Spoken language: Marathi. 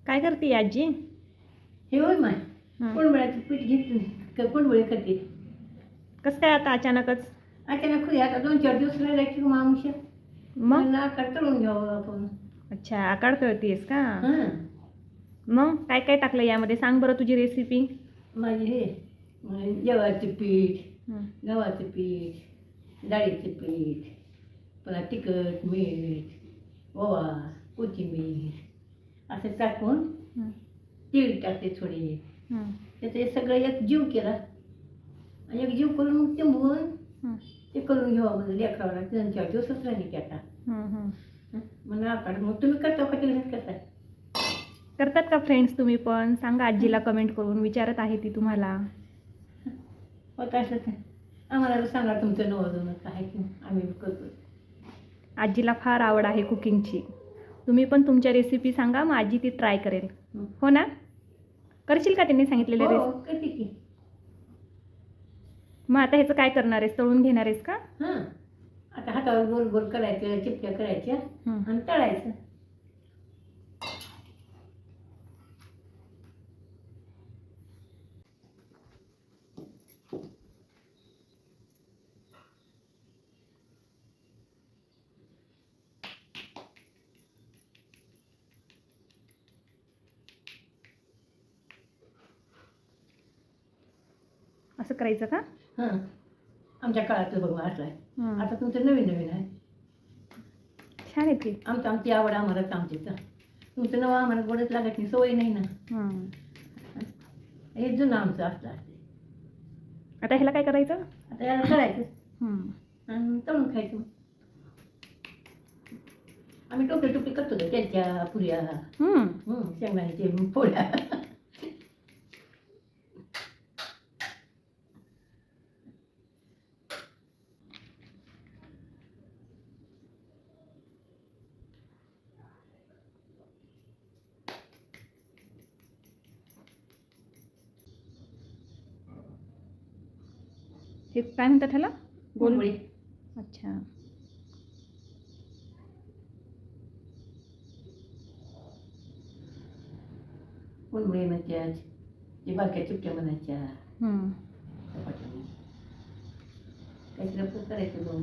काय करते आजी? हे होय माय हं. कोंडबळ्याचं पीठ घेतलं कोंडबळे करते. कसं काय आता अचानकच? अचानक खुली आता 2-4 दिवस राहिला की मावशी मग म्हणलं आकार तळून घ्यावं आपण. अच्छा, आकार तळतीयस का? हां मग काय काय टाकलं यामध्ये, सांग बरं तुझी रेसिपी. माझे हे जवाचं पीठ, हं. गव्हाचं पीठ, डाळीचं पीठ, पुन्हा तिखट, मीठ, ओवा, कोथिंबीर असं टाकून हं. तीळ टाकते थोडी. हं. त्याचं हे सगळं एक जीव केला आणि एक जीव करून मग तिंबून हं. ते करून घ्यावं म्हणजे लेकराला 3-4 दिवसच राहिली की आता. हं. हं. मग आकार मग तुम्ही करता का तिला कसं आहे? करतात का फ्रेंड्स तुम्ही पण? सांगा आजीला कमेंट करून, विचारत आहे ती तुम्हाला. होत असलं तर आम्हाला सांगा तुमचं नवं काय की आम्ही करतो. आजीला फार आवड आहे कुकिंगची. तुम्ही पण तुमच्या रेसिपी सांगा, मग आजी ती ट्राय करेल. हो ना? करशील का त्यांनी सांगितलेल्या हो रेसिपी? करते की. मग आता ह्याचं काय करणार आहेस? तळून घेणार आहेस का? हां आता हातावर गोल गोल करायचं, चिपट्या करायच्या हं. आणि तळायचं. असं करायचं का? हां आमच्या काळातलं बघा असं आहे. हं. आता तुमचं नवीन नवीन आहे. छान आहे ती. आमची आवड आम्हालाच आमची तर तुमचं नवं आम्हाला गोडच लागत नाही, सवय नाही ना. हं. हे जुनं आमचं असलं असते. आता ह्याला काय करायचं? आता याला तळायचं हं. आणि तळून खायचं. आम्ही टोपे टोपे करतो का त्यांच्या पुऱ्या हं. शेंगदाण्याचे पोळ्या. हे काय म्हणतात ह्याला? गोलबळी अच्छा. गोलबळी म्हणायच्या ते बारक्या चिपट्या म्हणायच्या हं. चपात्या काहीतरी आपलं करायचं दोन